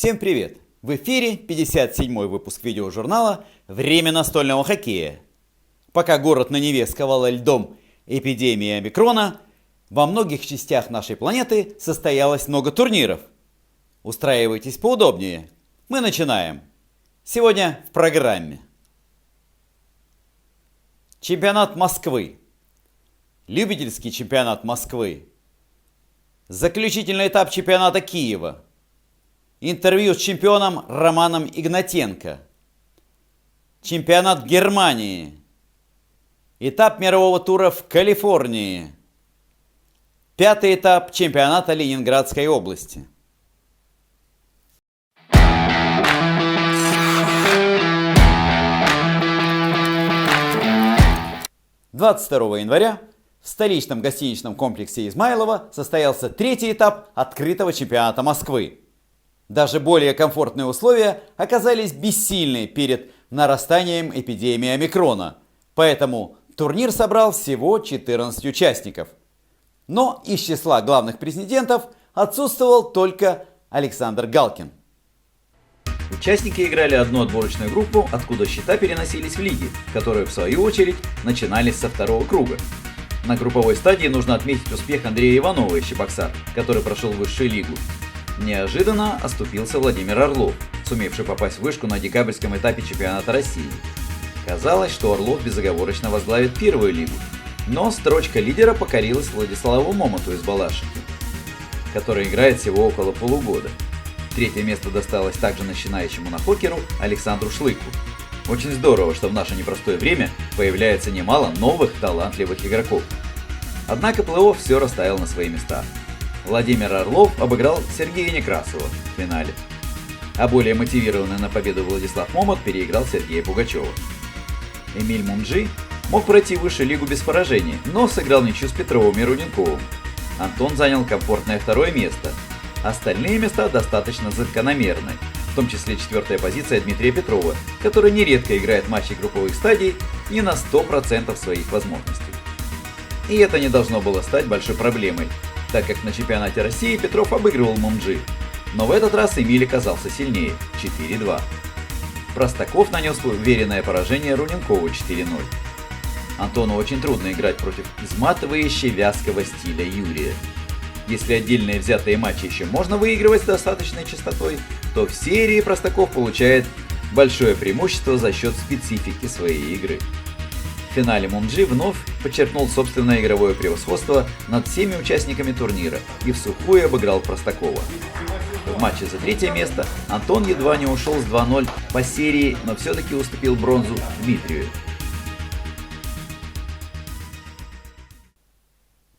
Всем привет! В эфире 57-й выпуск видеожурнала «Время настольного хоккея». Пока город на Неве сковала льдом эпидемия омикрона, во многих частях нашей планеты состоялось много турниров. Устраивайтесь поудобнее. Мы начинаем. Сегодня в программе. Чемпионат Москвы. Любительский чемпионат Москвы. Заключительный этап чемпионата Киева. Интервью с чемпионом Романом Игнатенко. Чемпионат Германии. Этап мирового тура в Калифорнии. Пятый этап чемпионата Ленинградской области. «22 января в столичном гостиничном комплексе Измайлово состоялся третий этап открытого чемпионата Москвы. Даже более комфортные условия оказались бессильны перед нарастанием эпидемии омикрона, поэтому турнир собрал всего 14 участников. Но из числа главных претендентов отсутствовал только Александр Галкин. Участники играли одну отборочную группу, откуда счета переносились в лиги, которые в свою очередь начинались со второго круга. На групповой стадии нужно отметить успех Андрея Иванова из Чебоксар, который прошел высшую лигу. Неожиданно оступился Владимир Орлов, сумевший попасть в вышку на декабрьском этапе чемпионата России. Казалось, что Орлов безоговорочно возглавит первую лигу, но строчка лидера покорилась Владиславу Момоту из Балашихи, который играет всего около полугода. Третье место досталось также начинающему на хокеру Александру Шлыку. Очень здорово, что в наше непростое время появляется немало новых талантливых игроков. Однако плей-офф все расставил на свои места. Владимир Орлов обыграл Сергея Некрасова в финале, а более мотивированный на победу Владислав Момот переиграл Сергея Пугачева. Эмиль Мумджи мог пройти высшую лигу без поражений, но сыграл ничью с Петровым и Руденковым. Антон занял комфортное второе место. Остальные места достаточно закономерны, в том числе четвертая позиция Дмитрия Петрова, который нередко играет матчи групповых стадий не на 100% своих возможностей. И это не должно было стать большой проблемой, так как на чемпионате России Петров обыгрывал Мумджи, но в этот раз Эмиль оказался сильнее – 4-2. Простаков нанес уверенное поражение Руденкову 4-0. Антону очень трудно играть против изматывающей вязкого стиля Юрия. Если отдельные взятые матчи еще можно выигрывать с достаточной частотой, то в серии Простаков получает большое преимущество за счет специфики своей игры. В финале Мумджи вновь подчеркнул собственное игровое превосходство над всеми участниками турнира и всухую обыграл Простакова. В матче за третье место Антон едва не ушел с 2-0 по серии, но все-таки уступил бронзу Дмитрию.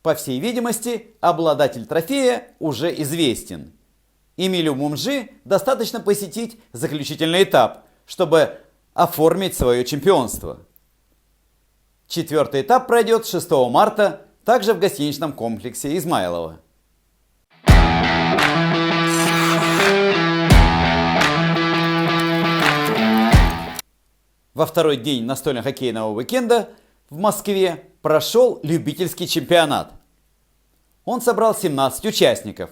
По всей видимости, обладатель трофея уже известен. Эмилю Мумджи достаточно посетить заключительный этап, чтобы оформить свое чемпионство. Четвертый этап пройдет 6 марта, также в гостиничном комплексе Измайлово. Во второй день настольно-хоккейного уикенда в Москве прошел любительский чемпионат. Он собрал 17 участников.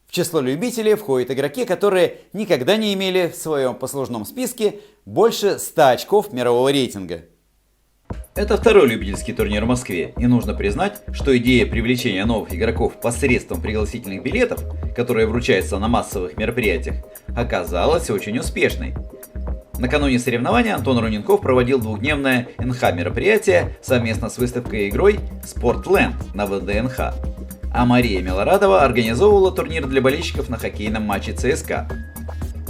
В число любителей входят игроки, которые никогда не имели в своем послужном списке больше 100 очков мирового рейтинга. Это второй любительский турнир в Москве, и нужно признать, что идея привлечения новых игроков посредством пригласительных билетов, которые вручаются на массовых мероприятиях, оказалась очень успешной. Накануне соревнования Антон Руденков проводил двухдневное НХ-мероприятие совместно с выставкой и игрой «Спортленд» на ВДНХ, а Мария Милорадова организовывала турнир для болельщиков на хоккейном матче ЦСКА.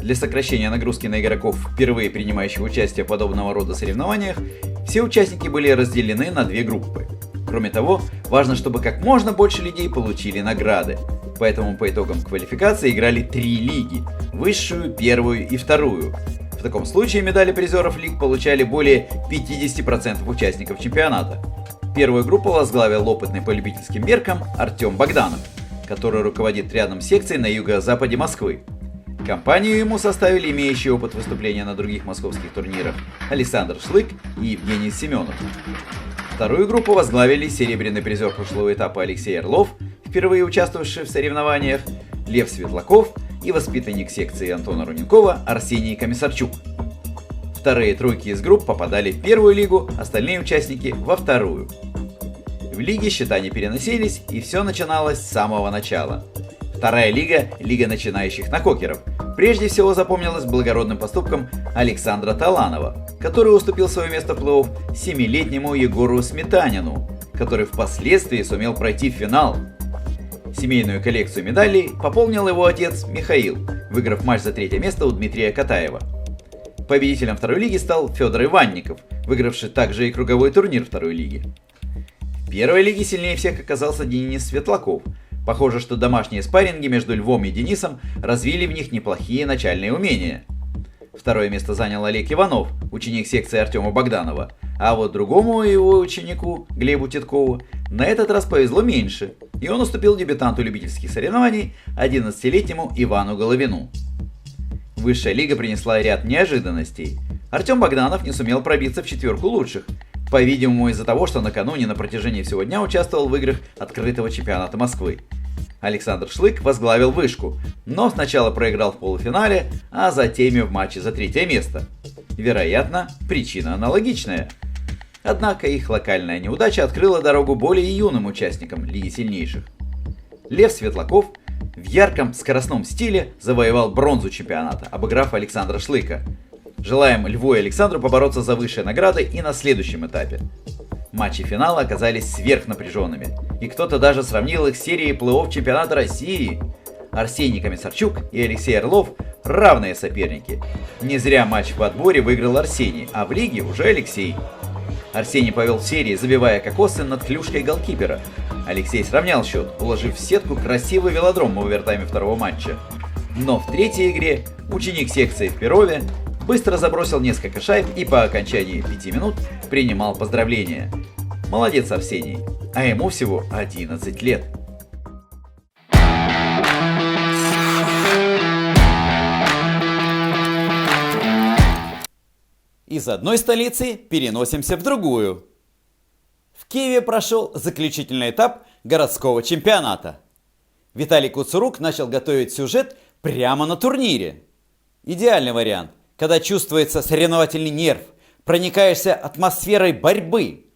Для сокращения нагрузки на игроков, впервые принимающих участие в подобного рода соревнованиях, все участники были разделены на две группы. Кроме того, важно, чтобы как можно больше людей получили награды. Поэтому по итогам квалификации играли 3 лиги – высшую, первую и вторую. В таком случае медали призеров лиг получали более 50% участников чемпионата. Первую группу возглавил опытный по любительским меркам Артем Богданов, который руководит рядом секций на юго-западе Москвы. Компанию ему составили имеющие опыт выступления на других московских турнирах Александр Шлык и Евгений Семенов. Вторую группу возглавили серебряный призер прошлого этапа Алексей Орлов, впервые участвовавший в соревнованиях, Лев Светлаков и воспитанник секции Антона Руненкова Арсений Комиссарчук. Вторые тройки из групп попадали в первую лигу, остальные участники во вторую. В лиге счета не переносились, и все начиналось с самого начала. Вторая лига – лига начинающих накокеров. Прежде всего запомнилась благородным поступком Александра Таланова, который уступил свое место в плей-офф 7-летнему Егору Сметанину, который впоследствии сумел пройти в финал. Семейную коллекцию медалей пополнил его отец Михаил, выиграв матч за третье место у Дмитрия Катаева. Победителем второй лиги стал Федор Иванников, выигравший также и круговой турнир второй лиги. В первой лиге сильнее всех оказался Денис Светлаков. Похоже, что домашние спарринги между Львом и Денисом развили в них неплохие начальные умения. Второе место занял Олег Иванов, ученик секции Артема Богданова, а вот другому его ученику, Глебу Титкову, на этот раз повезло меньше, и он уступил дебютанту любительских соревнований, 11-летнему Ивану Головину. Высшая лига принесла ряд неожиданностей. Артем Богданов не сумел пробиться в четверку лучших, по-видимому из-за того, что накануне на протяжении всего дня участвовал в играх открытого чемпионата Москвы. Александр Шлык возглавил вышку, но сначала проиграл в полуфинале, а затем и в матче за третье место. Вероятно, причина аналогичная. Однако их локальная неудача открыла дорогу более юным участникам Лиги сильнейших. Лев Светлаков в ярком скоростном стиле завоевал бронзу чемпионата, обыграв Александра Шлыка. Желаем Льву и Александру побороться за высшие награды и на следующем этапе. Матчи финала оказались сверхнапряженными, и кто-то даже сравнил их с серией плей-офф чемпионата России. Арсений Комиссарчук и Алексей Орлов – равные соперники. Не зря матч в отборе выиграл Арсений, а в лиге уже Алексей. Арсений повел в серии, забивая кокосы над клюшкой голкипера. Алексей сравнял счет, уложив в сетку красивый велодром в овертайме второго матча. Но в третьей игре ученик секции в Перове быстро забросил несколько шайб и по окончании 5 минут принимал поздравления. Молодец Арсений, а ему всего 11 лет. Из одной столицы переносимся в другую. В Киеве прошел заключительный этап городского чемпионата. Виталий Куцурук начал готовить сюжет прямо на турнире. Идеальный вариант, когда чувствуется соревновательный нерв, проникаешься атмосферой борьбы.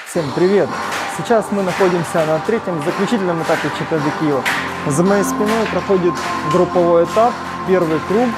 Всем привет! Сейчас мы находимся на третьем заключительном этапе чемпионата Киева. За моей спиной проходит групповой этап, первый круг.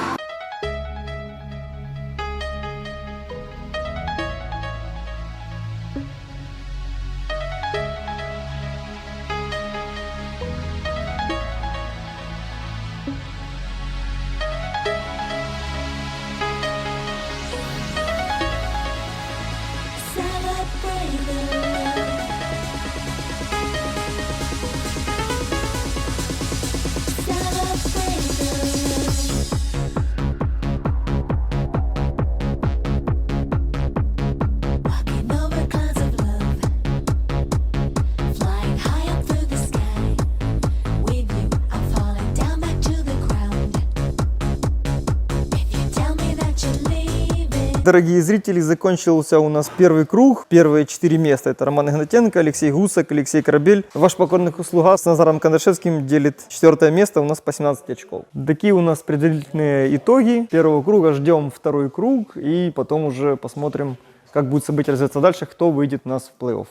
Дорогие зрители, закончился у нас первый круг. Первые 4 места. Это Роман Игнатенко, Алексей Гусак, Алексей Корабель. Ваш покорный слуга с Назаром Кандашевским делит 4 место у нас по 17 очков. Такие у нас предварительные итоги первого круга. Ждем второй круг и потом уже посмотрим, как будет события развиваться дальше, кто выйдет у нас в плей-офф.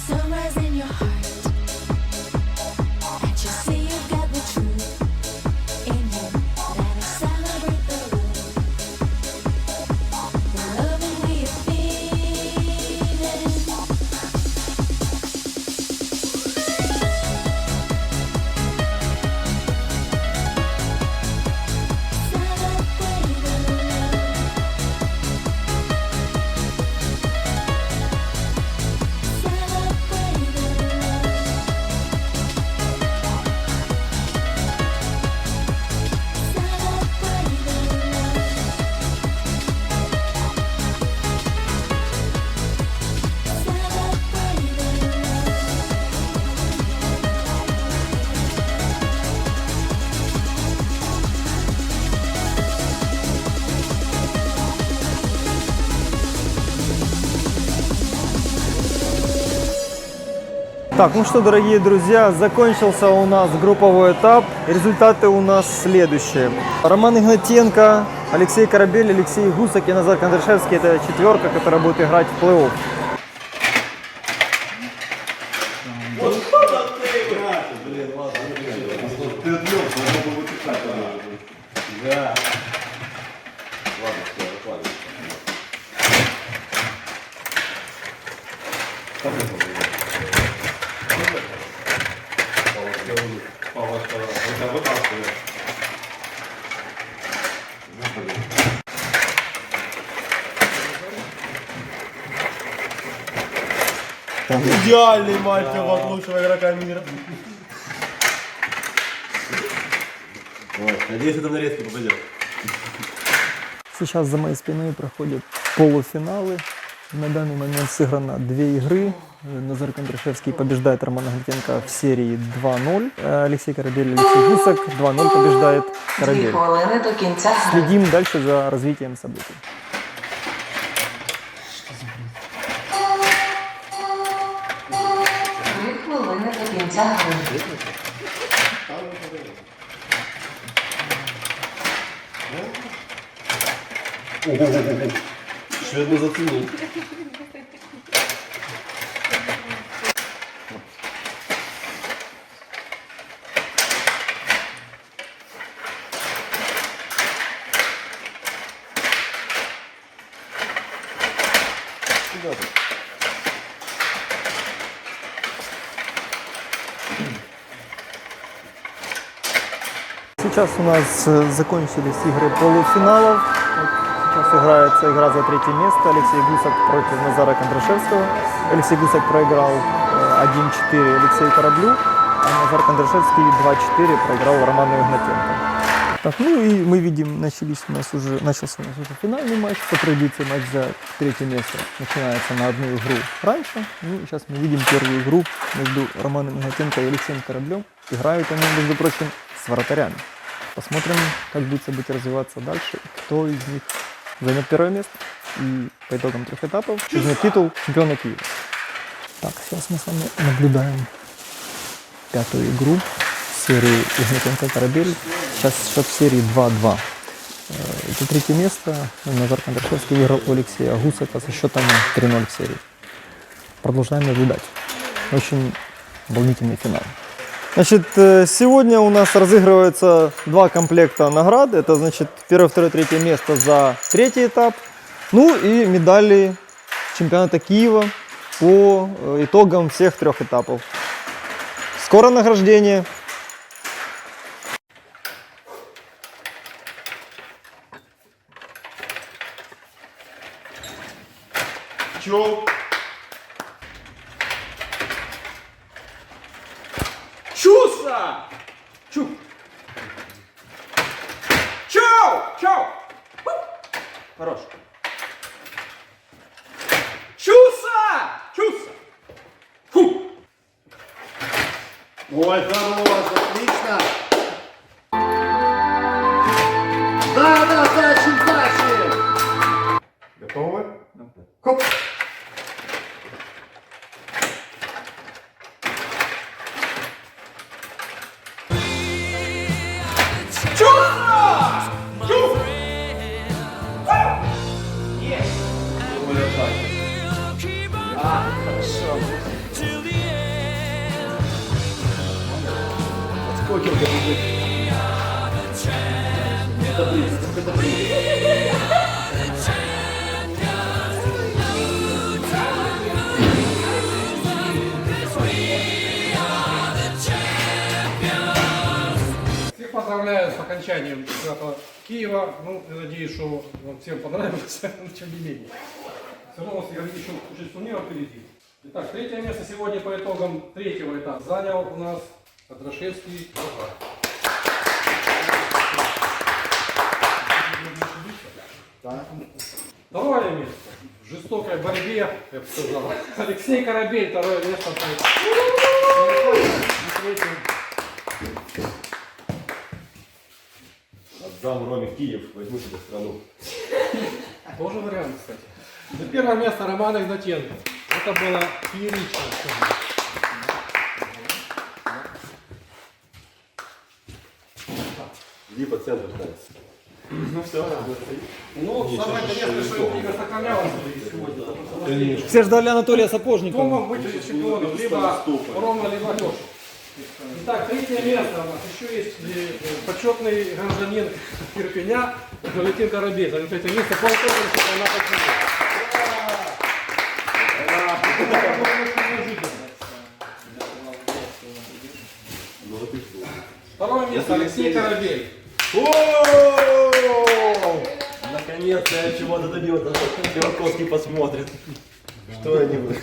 Sunrise in your heart, and you see you've got the truth in you. Let us celebrate the love and we are feeling. Celebrate the love. Так, ну что, дорогие друзья, закончился у нас групповой этап. Результаты у нас следующие. Роман Игнатенко, Алексей Корабель, Алексей Гусак и Назар Кондрашевский – это четверка, которая будет играть в плей-офф. Идеальный матч от лучшего игрока мира. Надеюсь, это в нарезке попадет. Сейчас за моей спиной проходят полуфиналы. На данный момент сыграно 2 игры. Назар Кондрашевский побеждает Романа Игнатенко в серии 2-0. Алексей Корабель, Алексей Гусак 2-0 побеждает 2 Корабель. хвилини до кінця гри. Следим дальше за развитием событий. 3 хвилини до кінця гри. Шведно заценил. Сейчас у нас закончились игры полуфиналов. Вот сейчас играется игра за 3 место. Алексей Гусак против Назара Кондрашевского. Алексей Гусак проиграл 1-4 Алексею Кораблю, а Назар Кондрашевский 2-4 проиграл Роману Игнатенко. Так, ну и мы видим, начался у нас уже финальный матч. По традиции матч за 3 место начинается на одну игру раньше. Ну, сейчас мы видим первую игру между Романом Игнатенко и Алексеем Кораблем. Играют они, между прочим, с вратарями. Посмотрим, как будет событие развиваться дальше, кто из них займет 1 место и по итогам 3 этапов возьмет титул чемпиона Киева. Так, сейчас мы с вами наблюдаем 5-ю игру серии Игнатенко-Корабель. Сейчас счет в серии 2-2. Это 3 место. Назар Кондрашевский выиграл у Алексея Гусака со счетом 3-0 в серии. Продолжаем наблюдать. Очень волнительный финал. Значит, сегодня у нас разыгрывается 2 комплекта наград. Это, значит, 1, 2, 3 место за 3-й этап. Ну и медали чемпионата Киева по итогам всех 3 этапов. Скоро награждение. Чё? Чуса! Чу! Чоу! Чоу! Хорош. Чуса! Чуса! Фу! Ой, хорош, отлично! Да, дальше, дальше! Готовы? Хоп! Всех поздравляю с окончанием чемпионата Киева. Ну, я надеюсь, что вам всем понравилось, но тем не менее. Все равно у нас еще куча турниров впереди. Итак, 3 место сегодня по итогам 3-го этапа занял у нас Кондрашевский. Второе место в жестокой борьбе, я бы сказал. Алексей Корабель, 2-е место. Отдам Роме Киев, возьму себе страну. Тоже вариант, кстати. За 1 место Роман Игнатенко. Это было феерично. иди по центру становится. Ну все, Ну, самое интересное, что интрига сохранялась сегодня. Все ждали Анатолия Кто Сапожникова. мог быть чемпионом? Либо Рома, либо Леша. Итак, третье место у нас еще есть почетный гражданин Ирпеня Валентин Коробей. Занял третье место по итогам чемпионата мира. Второе место Алексей Коробей. наконец-то я чего-то добился. Пивковский посмотрит. Что я не буду?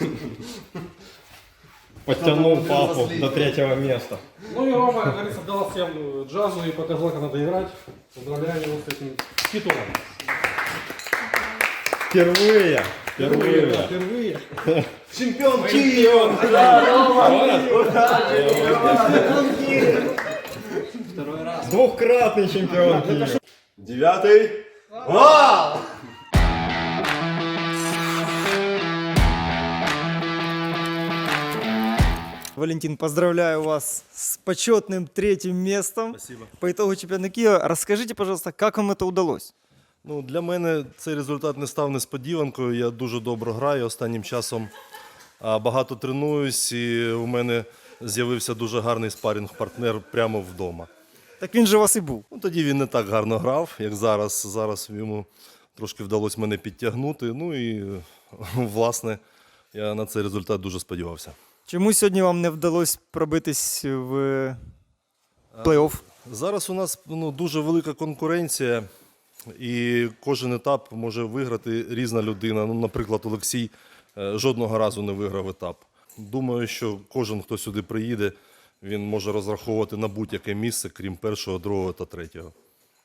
Подтянул папу до 3-го места. Ну и Рома, как говорится, дал всем джазу и показал, как надо играть. Поздравляю его с этим титулом. Впервые. Впервые. Чемпион Киев! Двухкратный чемпион Киева. 9-й. Вау! Валентин, поздравляю вас с почетным 3-м местом. Спасибо. По итогу чемпионата Киева. Расскажите, пожалуйста, как вам это удалось? Ну, для мене цей результат не став несподіванкою. Я дуже добре граю останнім часом. Багато тренуюсь, і у мене з'явився дуже гарний спарінг-партнер прямо вдома. Так він же у вас і був. Ну, тоді він не так гарно грав, як зараз. Зараз йому трошки вдалося мене підтягнути. Ну і, власне, я на цей результат дуже сподівався. Чому сьогодні вам не вдалося пробитись в плей-офф? Зараз у нас дуже велика конкуренція, і кожен етап може виграти різна людина. Ну, наприклад, Олексій жодного разу не виграв етап. Думаю, що кожен, хто сюди приїде, він може розраховувати на будь-яке місце, крім 1-го, 2-го та 3-го.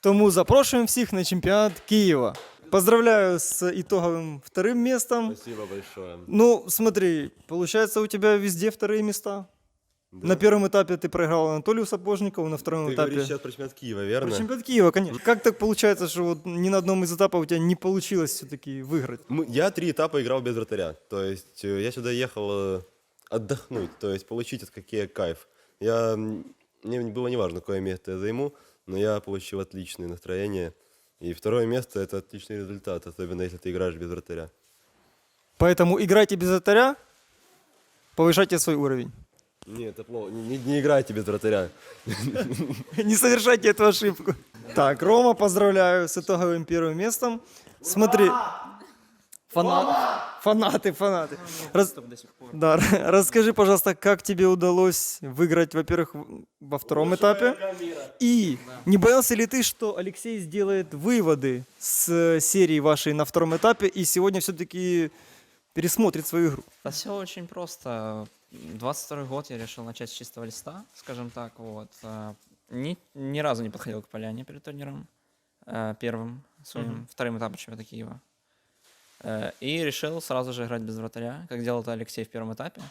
Тому запрошуємо всіх на чемпіонат Киева. Поздравляю с итоговым 2-м местом. Спасибо большое. Ну, смотри, получается у тебя везде 2-е места. Да. На первом этапе ты проиграл Анатолию Сапожникову, на втором Ты этапе... говоришь сейчас про чемпионат Киева, верно? Про чемпионат Киева, конечно. Как так получается, что вот ни на одном из этапов у тебя не получилось все-таки выиграть? Я 3 этапа играл без вратаря. То есть я сюда ехал отдохнуть, то есть получить от какие кайф. Мне было неважно, какое место я займу, но я получил отличное настроение. И 2-е место — это отличный результат, особенно если ты играешь без вратаря. Поэтому играйте без вратаря, повышайте свой уровень. Нет, это плохо. Не играйте без вратаря. Не совершайте эту ошибку. Так, Рома, поздравляю с итоговым 1-м местом. Смотри. Фанаты. Да, расскажи, пожалуйста, как тебе удалось выиграть, во-первых, во 2-м этапе? И не боялся ли ты, что Алексей сделает выводы с серии вашей на 2-м этапе и сегодня все-таки пересмотрит свою игру? Да все очень просто. 22-й год я решил начать с чистого листа, скажем так. Вот. Ни разу не подходил к поляне перед турниром, первым своим, 2-м этапом чемпионата Киева. И решил сразу же играть без вратаря, как делал это Алексей в 1-м этапе.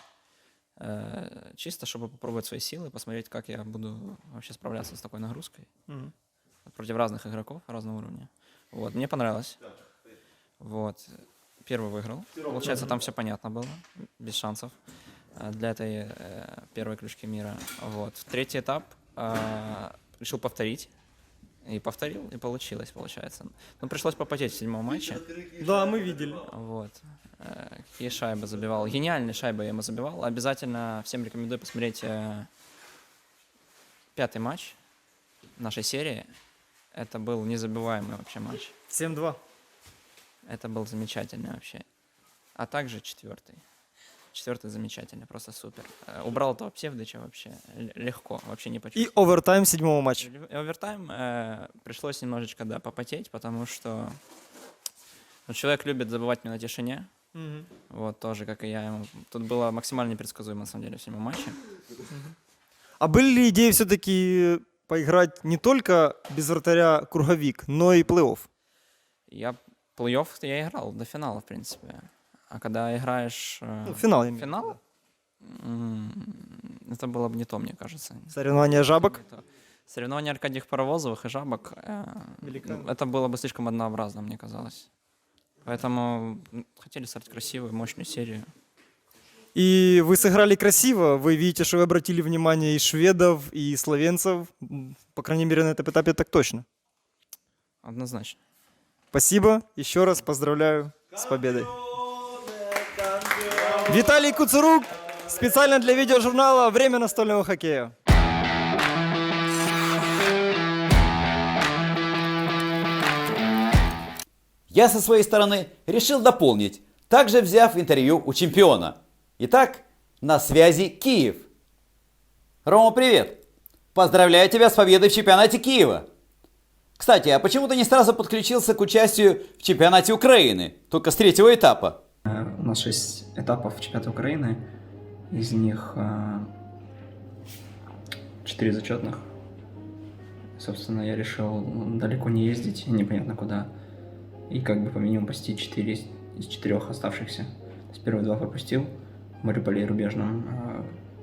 Чисто, чтобы попробовать свои силы, посмотреть, как я буду вообще справляться с такой нагрузкой. Против разных игроков разного уровня. Вот. Мне понравилось. Вот. Первый выиграл. Получается, там все понятно было, без шансов для этой первой клюшки мира. Вот. 3-й этап решил повторить. И повторил, и получилось, получается. Но пришлось попотеть в 7-м матче. Да, мы видели. Вот. Какие шайбы забивал. Гениальные шайбы я ему забивал. Обязательно всем рекомендую посмотреть 5-й матч нашей серии. Это был незабываемый вообще матч. 7-2. Это был замечательный вообще. А также 4-й. 4-й замечательный, просто супер. Убрал этого Псевдыча вообще легко, вообще не И почувствовал. овертайм 7-го матча. Овертайм пришлось немножечко, да, попотеть, потому что человек любит забывать мне на тишине. Вот, тоже, как и я. Тут было максимально непредсказуемо, на самом деле, в 7-м матче. А были ли идеи все-таки поиграть не только без вратаря круговик, но и плей-офф? Плей-офф я играл до финала, в принципе. А когда играешь... Финал, я имею в виду. Финал? Это было бы не то, мне кажется. Соревнования жабок? Не то. Соревнования Аркадьевых Паровозовых и жабок, это было бы слишком однообразно, мне казалось. Поэтому хотели стать красивую, мощную серию. И вы сыграли красиво. Вы видите, что вы обратили внимание и шведов, и словенцев. По крайней мере, на этом этапе так точно. Однозначно. Спасибо. Еще раз поздравляю с победой. Виталий Куцерук. Специально для видеожурнала «Время настольного хоккея». Я со своей стороны решил дополнить, также взяв интервью у чемпиона. Итак, на связи Киев. Рома, привет! Поздравляю тебя с победой в чемпионате Киева. Кстати, а почему ты не сразу подключился к участию в чемпионате Украины, только с 3-го этапа? У нас 6 этапов чемпионата Украины, из них 4 зачетных. Собственно, я решил далеко не ездить, непонятно куда, и как бы по минимуму посетить 4 из 4 оставшихся. То есть первые 2 пропустил, в Мариуполе и Рубежном.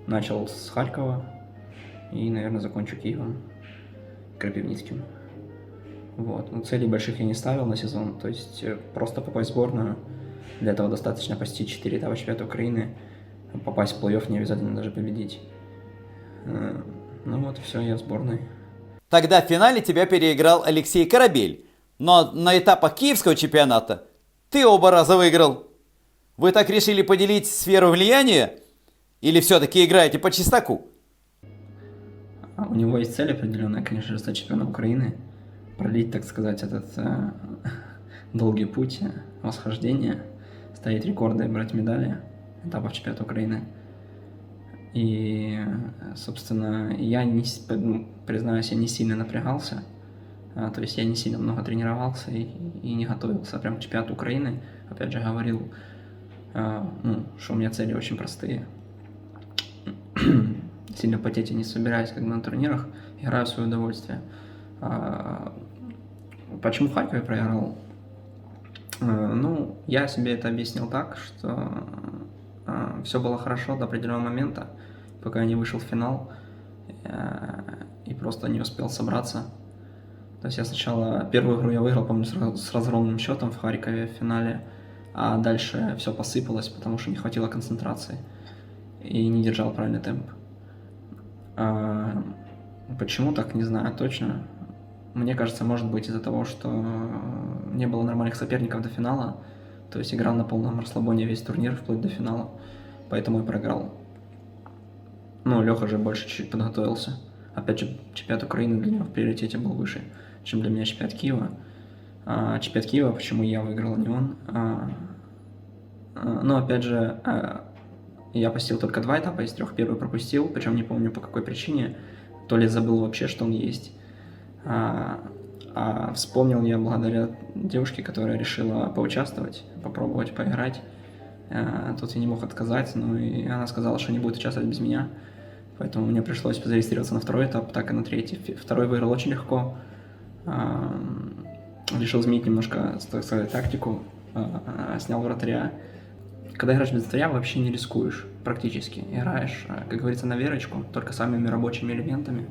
Начал с Харькова и, наверное, закончу Киевом, Крапивницким. Вот. Но целей больших я не ставил на сезон, то есть просто попасть в сборную. Для этого достаточно посетить 4 этапа чемпионата Украины, попасть в плей-офф, не обязательно даже победить. Ну вот, все, я в сборной. Тогда в финале тебя переиграл Алексей Корабель, но на этапах киевского чемпионата ты оба раза выиграл. Вы так решили поделить сферу влияния? Или все-таки играете по чесноку? У него есть цель определенная, конечно же, стать чемпионом Украины, пролить, так сказать, этот долгий путь восхождения, ставить рекорды, брать медали этапов чемпионата Украины. И, собственно, я, признаюсь, я не сильно напрягался, то есть я не сильно много тренировался и не готовился прям к чемпионату Украины. Опять же, говорил, что у меня цели очень простые. Сильно потеть я не собираюсь, как бы на турнирах, играю в свое удовольствие. Почему в Харькове проиграл? Ну, я себе это объяснил так, что все было хорошо до определенного момента, пока я не вышел в финал и просто не успел собраться. То есть я сначала первую игру я выиграл, помню, с разгромным счетом в Харькове в финале, а дальше все посыпалось, потому что не хватило концентрации и не держал правильный темп. Почему так, не знаю точно. Мне кажется, может быть из-за того, что не было нормальных соперников до финала, то есть играл на полном расслабоне весь турнир вплоть до финала, поэтому и проиграл. Ну, Леха же больше чуть-чуть подготовился. Опять же, чемпионат Украины для него в приоритете был выше, чем для меня чемпионат Киева. Чемпионат Киева, почему я выиграл, а не он. Но опять же, я посетил только 2 этапа из 3, первый пропустил, причем не помню по какой причине, то ли забыл вообще, что он есть. Вспомнил я благодаря девушке, которая решила поучаствовать, попробовать поиграть. Тут я не мог отказать, но и она сказала, что не будет участвовать без меня. Поэтому мне пришлось зарегистрироваться на 2-й этап, так и на 3-й. 2-й выиграл очень легко. Решил изменить немножко, так сказать, тактику. Снял вратаря. Когда играешь без вратаря, вообще не рискуешь практически. Играешь, как говорится, на верочку, только самыми рабочими элементами.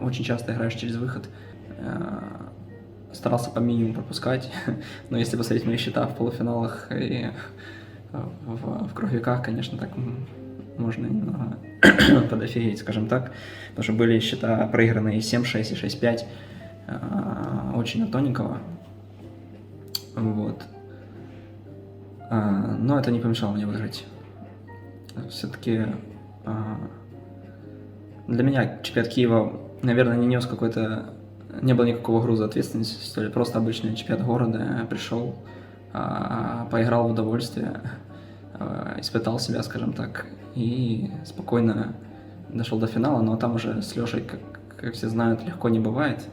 Очень часто играешь через выход. Старался по минимуму пропускать, но если посмотреть мои счета в полуфиналах и в круговиках, конечно, так можно немного подофигеть, скажем так, потому что были счета проигранные 7-6 и 6-5, очень на тоненького, вот. Но это не помешало мне выиграть. Все-таки для меня чемпионат Киева, наверное, не нес какой-то, не было никакого груза ответственности, что ли, просто обычный чемпионат города, пришел, поиграл в удовольствие, испытал себя, скажем так, и спокойно дошел до финала, но там уже с Лешей, как все знают, легко не бывает,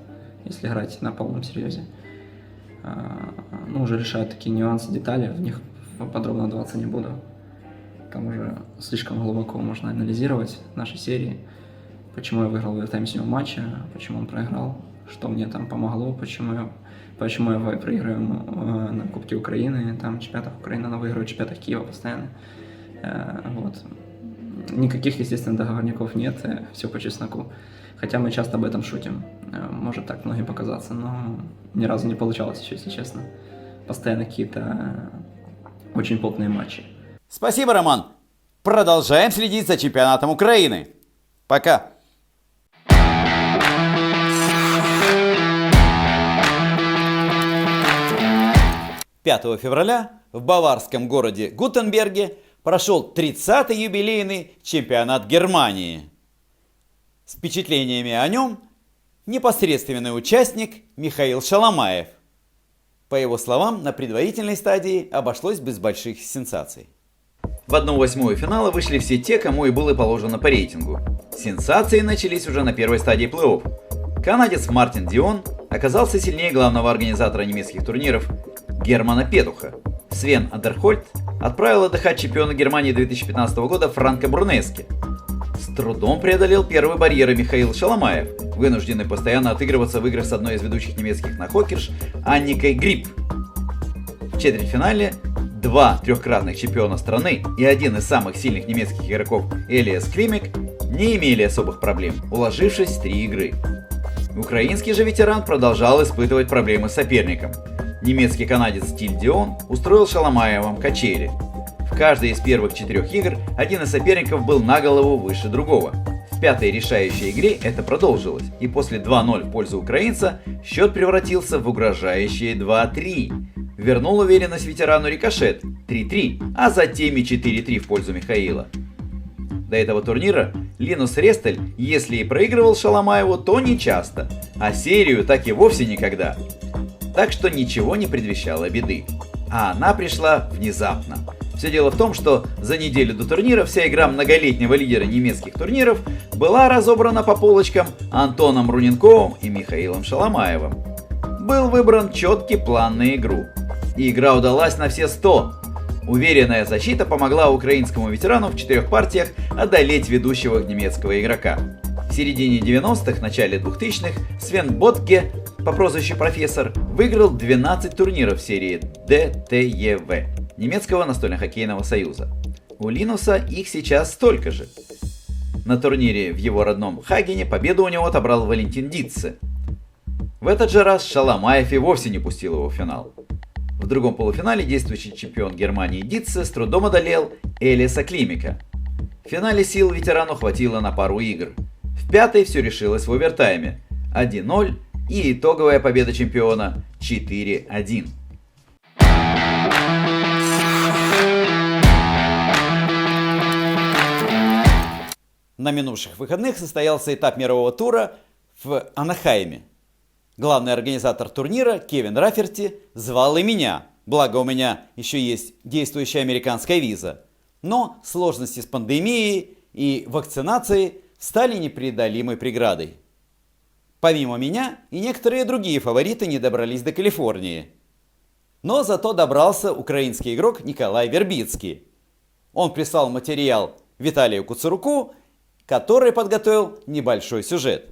если играть на полном серьезе. Ну, уже решают такие нюансы, детали, в них подробно вдаваться не буду. Там уже слишком глубоко можно анализировать наши серии, почему я выиграл в овертайме 7 матча, почему он проиграл, что мне там помогло, почему я проигрываю на Кубке Украины, там чемпионатах Украины, она выигрывает чемпионатах Киева постоянно. Вот. Никаких, естественно, договорников нет, все по чесноку. Хотя мы часто об этом шутим. Может так многим показаться, но ни разу не получалось еще, если честно. Постоянно какие-то очень плотные матчи. Спасибо, Роман. Продолжаем следить за чемпионатом Украины. Пока. «5 февраля в баварском городе Гутенберге прошел 30-й юбилейный чемпионат Германии. С впечатлениями о нем непосредственный участник Михаил Шаламаев. По его словам, на предварительной стадии обошлось без больших сенсаций. В 1/8 финала вышли все те, кому и было положено по рейтингу. Сенсации начались уже на первой стадии плей-офф. Канадец Мартин Дион оказался сильнее главного организатора немецких турниров Германа Петуха. Свен Адерхольд отправил отдыхать чемпиона Германии 2015 года Франко Брунески. С трудом преодолел первые барьеры Михаил Шаламаев, вынужденный постоянно отыгрываться в играх с одной из ведущих немецких нахокерш Анникой Гриб. В четвертьфинале два трехкратных чемпиона страны и один из самых сильных немецких игроков Элиас Климек не имели особых проблем, уложившись в 3 игры. Украинский же ветеран продолжал испытывать проблемы с соперником. Немецкий канадец Стиль Дион устроил Шаламаевым качели. В каждой из первых 4 игр один из соперников был на голову выше другого. В 5-й решающей игре это продолжилось, и после 2-0 в пользу украинца счет превратился в угрожающие 2-3. Вернул уверенность ветерану рикошет 3-3, а затем и 4-3 в пользу Михаила. До этого турнира Линус Рестель, если и проигрывал Шаламаеву, то не часто, а серию так и вовсе никогда. Так что ничего не предвещало беды. А она пришла внезапно. Все дело в том, что за неделю до турнира вся игра многолетнего лидера немецких турниров была разобрана по полочкам Антоном Руненковым и Михаилом Шаламаевым. Был выбран четкий план на игру. И игра удалась на все 100. Уверенная защита помогла украинскому ветерану в 4 партиях одолеть ведущего немецкого игрока. В середине 90-х, начале 2000-х Свен Ботке по прозвищу Профессор выиграл 12 турниров серии ДТЕВ немецкого настольно-хоккейного союза. У Линуса их сейчас столько же. На турнире в его родном Хагене победу у него отобрал Валентин Дитце. В этот же раз Шаламаев и вовсе не пустил его в финал. В другом полуфинале действующий чемпион Германии Дитце с трудом одолел Элиаса Климека. В финале сил ветерану хватило на пару игр. В 5-й все решилось в овертайме 1-0 и итоговая победа чемпиона 4-1. На минувших выходных состоялся этап мирового тура в Анахайме. Главный организатор турнира Кевин Раферти звал и меня, благо у меня еще есть действующая американская виза. Но сложности с пандемией и вакцинацией стали непреодолимой преградой. Помимо меня и некоторые другие фавориты не добрались до Калифорнии. Но зато добрался украинский игрок Николай Вербицкий. Он прислал материал Виталию Куцуруку, который подготовил небольшой сюжет.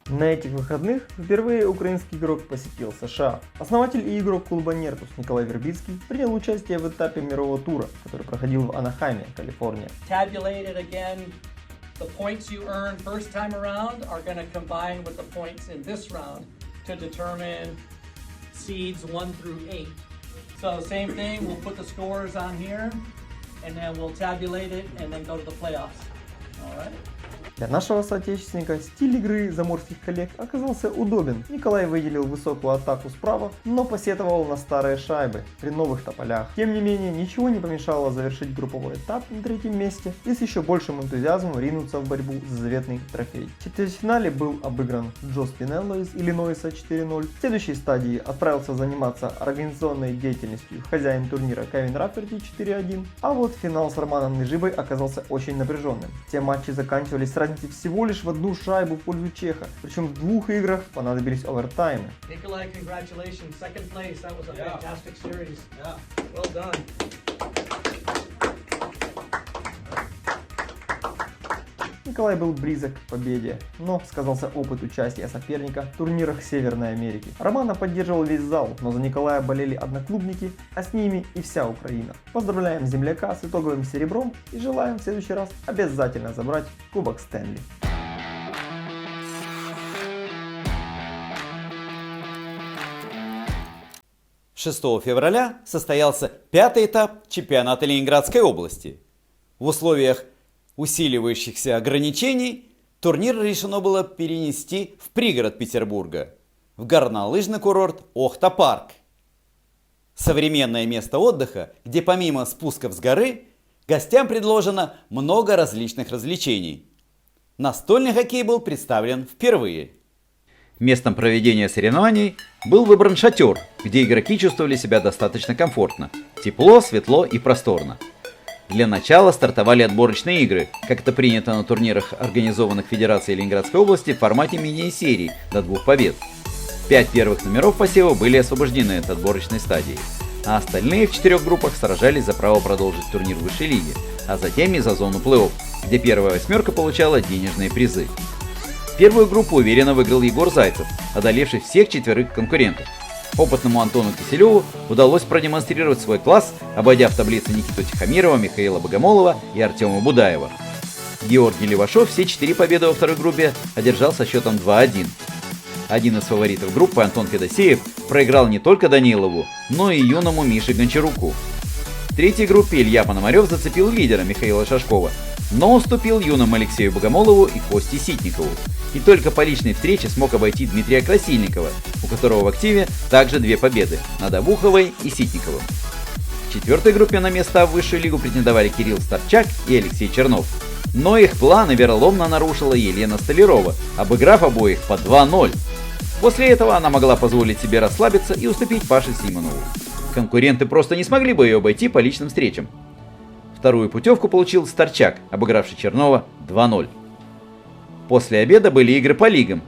На этих выходных впервые украинский игрок посетил США. Основатель и игрок клуба Нертус Николай Вербицкий принял участие в этапе мирового тура, который проходил в Анахайме, Калифорния. Tabulated again, the points you earned first time around are going to combine with the points in this round to determine seeds 1 through 8. So same thing, we'll put the scores on here and then we'll tabulate it and then go to the playoffs. All right? Для нашего соотечественника стиль игры заморских коллег оказался удобен. Николай выделил высокую атаку справа, но посетовал на старые шайбы при новых тополях. Тем не менее, ничего не помешало завершить групповой этап на 3-м месте и с еще большим энтузиазмом ринуться в борьбу за заветный трофей. В четвертьфинале был обыгран Джо Спинелло из Иллинойса 4-0. В следующей стадии отправился заниматься организационной деятельностью хозяин турнира Кевин Раферти 4-1. А вот финал с Романом Нежибой оказался очень напряженным. Все матчи заканчивались с разницей всего лишь в 1 шайбу в пользу чеха, причем в 2 играх понадобились овертаймы. Nikolai, congratulations, second place. That was a fantastic series. Yeah, well done. Николай был близок к победе, но сказался опыт участия соперника в турнирах Северной Америки. Романа поддерживал весь зал, но за Николая болели одноклубники, а с ними и вся Украина. Поздравляем земляка с итоговым серебром и желаем в следующий раз обязательно забрать Кубок Стэнли. 6 февраля состоялся 5-й этап чемпионата Ленинградской области. В условиях усиливающихся ограничений турнир решено было перенести в пригород Петербурга, в горнолыжный курорт Охта-Парк. Современное место отдыха, где помимо спусков с горы, гостям предложено много различных развлечений. Настольный хоккей был представлен впервые. Местом проведения соревнований был выбран шатер, где игроки чувствовали себя достаточно комфортно. Тепло, светло и просторно. Для начала стартовали отборочные игры, как это принято на турнирах, организованных Федерацией Ленинградской области в формате мини-серий до 2 побед. 5 первых номеров посева были освобождены от отборочной стадии, а остальные в 4 группах сражались за право продолжить турнир высшей лиги, а затем и за зону плей-офф, где первая 8 получала денежные призы. Первую группу уверенно выиграл Егор Зайцев, одолевший всех 4 конкурентов. Опытному Антону Киселеву удалось продемонстрировать свой класс, обойдя в таблице Никиту Тихомирова, Михаила Богомолова и Артема Будаева. Георгий Левашов все 4 победы во второй группе одержал со счетом 2-1. Один из фаворитов группы, Антон Федосеев, проиграл не только Данилову, но и юному Мише Гончаруку. В третьей группе Илья Пономарев зацепил лидера Михаила Шашкова, но уступил юному Алексею Богомолову и Косте Ситникову. И только по личной встрече смог обойти Дмитрия Красильникова, у которого в активе также 2 победы над Обуховой и Ситниковым. В четвертой группе на места в высшую лигу претендовали Кирилл Старчак и Алексей Чернов. Но их планы вероломно нарушила Елена Столярова, обыграв обоих по 2-0. После этого она могла позволить себе расслабиться и уступить Паше Симонову. Конкуренты просто не смогли бы ее обойти по личным встречам. Вторую путевку получил Старчак, обыгравший Чернова 2-0. После обеда были игры по лигам.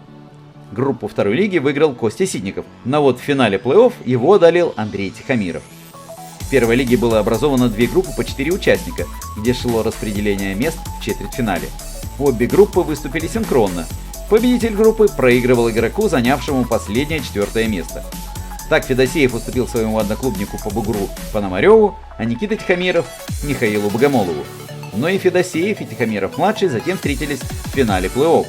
Группу второй лиги выиграл Костя Ситников, но вот в финале плей-офф его одолел Андрей Тихомиров. В первой лиге было образовано 2 группы по 4 участника, где шло распределение мест в четвертьфинале. Обе группы выступили синхронно. Победитель группы проигрывал игроку, занявшему последнее 4-е место. Так Федосеев уступил своему одноклубнику по бугру Пономареву, а Никита Тихомиров – Михаилу Богомолову. Но и Федосеев, и Тихомиров-младший затем встретились в финале плей-офф.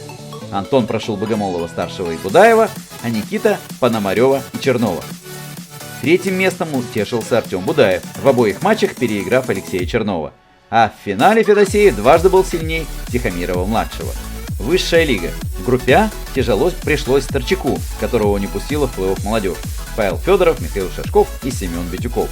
Антон прошел Богомолова-старшего и Будаева, а Никита – Пономарева и Чернова. Третьим местом утешился Артем Будаев, в обоих матчах переиграв Алексея Чернова. А в финале Федосеев дважды был сильней Тихомирова-младшего. Высшая лига. В группе А тяжело пришлось Старчаку, которого не пустила в плей-офф молодежь. Павел Федоров, Михаил Шашков и Семен Битюков.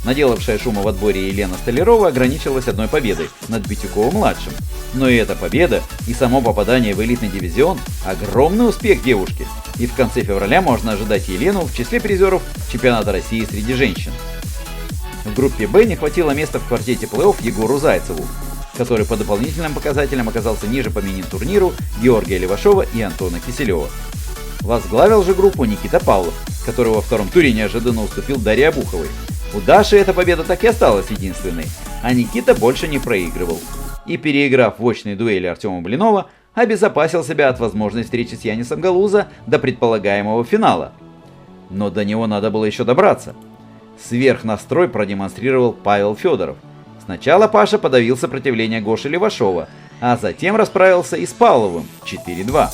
Наделавшая шума в отборе Елена Столярова ограничилась 1 победой над Битюковым-младшим. Но и эта победа, и само попадание в элитный дивизион – огромный успех девушки. И в конце февраля можно ожидать Елену в числе призеров чемпионата России среди женщин. В группе Б не хватило места в квартете плей-офф Егору Зайцеву, который по дополнительным показателям оказался ниже по мини-турниру Георгия Левашова и Антона Киселева. Возглавил же группу Никита Павлов, который во втором туре неожиданно уступил Дарье Обуховой. У Даши эта победа так и осталась единственной, а Никита больше не проигрывал. И переиграв в очной дуэли Артема Блинова, обезопасил себя от возможной встречи с Янисом Галуза до предполагаемого финала. Но до него надо было еще добраться. Сверхнастрой продемонстрировал Павел Федоров. Сначала Паша подавил сопротивление Гоши Левашова, а затем расправился и с Павловым 4-2.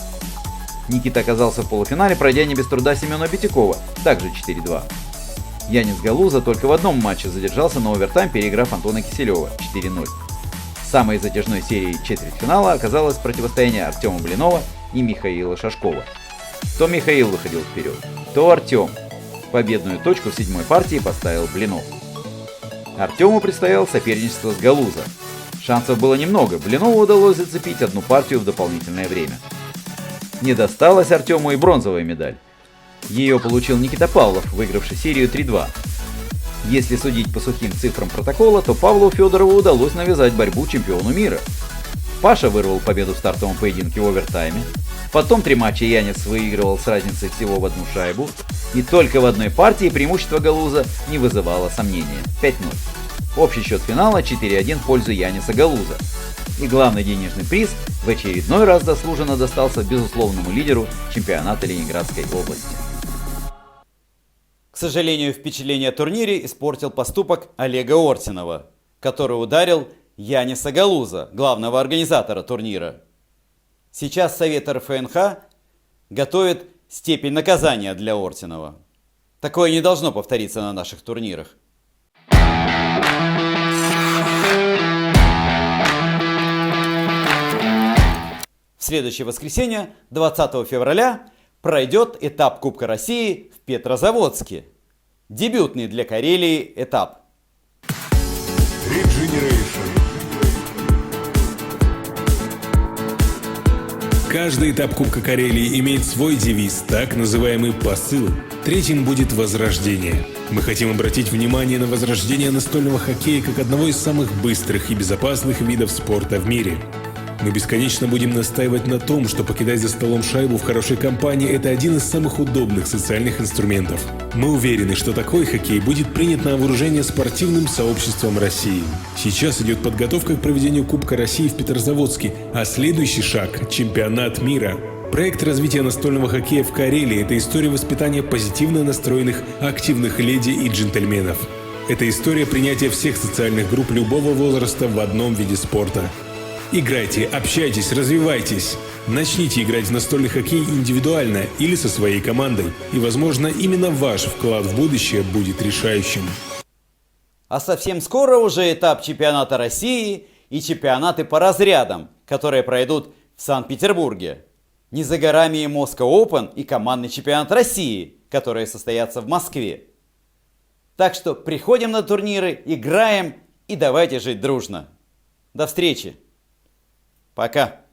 Никита оказался в полуфинале, пройдя не без труда Семена Битюкова, также 4-2. Янис Галуза только в одном матче задержался на овертайм, переиграв Антона Киселева 4-0. Самой затяжной серией четвертьфинала оказалось противостояние Артема Блинова и Михаила Шашкова. То Михаил выходил вперед, то Артем. Победную точку в 7-й партии поставил Блинов. Артему предстояло соперничество с Галуза. Шансов было немного, Блинову удалось зацепить 1 партию в дополнительное время. Не досталась Артему и бронзовая медаль. Ее получил Никита Павлов, выигравший серию 3-2. Если судить по сухим цифрам протокола, то Павлу Федорову удалось навязать борьбу чемпиону мира. Паша вырвал победу в стартовом поединке в овертайме. Потом 3 матча Янис выигрывал с разницей всего в 1 шайбу. И только в 1 партии преимущество Галуза не вызывало сомнения – 5-0. Общий счет финала 4-1 в пользу Яниса Галуза. И главный денежный приз в очередной раз заслуженно достался безусловному лидеру чемпионата Ленинградской области. К сожалению, впечатление о турнире испортил поступок Олега Ортинова, который ударил Яниса Галуза, главного организатора турнира. Сейчас Совет РФНХ готовит степень наказания для Ортинова. Такое не должно повториться на наших турнирах. В следующее воскресенье, 20 февраля, пройдет этап Кубка России в Петрозаводске. Дебютный для Карелии этап. Каждый этап Кубка Карелии имеет свой девиз, так называемый посыл. Третьим будет возрождение. Мы хотим обратить внимание на возрождение настольного хоккея как одного из самых быстрых и безопасных видов спорта в мире. Мы бесконечно будем настаивать на том, что покидать за столом шайбу в хорошей компании – это один из самых удобных социальных инструментов. Мы уверены, что такой хоккей будет принят на вооружение спортивным сообществом России. Сейчас идет подготовка к проведению Кубка России в Петрозаводске, а следующий шаг – чемпионат мира. Проект развития настольного хоккея в Карелии – это история воспитания позитивно настроенных, активных леди и джентльменов. Это история принятия всех социальных групп любого возраста в одном виде спорта. Играйте, общайтесь, развивайтесь. Начните играть в настольный хоккей индивидуально или со своей командой. И, возможно, именно ваш вклад в будущее будет решающим. А совсем скоро уже этап чемпионата России и чемпионаты по разрядам, которые пройдут в Санкт-Петербурге. Не за горами и Moscow Open и командный чемпионат России, которые состоятся в Москве. Так что приходим на турниры, играем и давайте жить дружно. До встречи! Пока!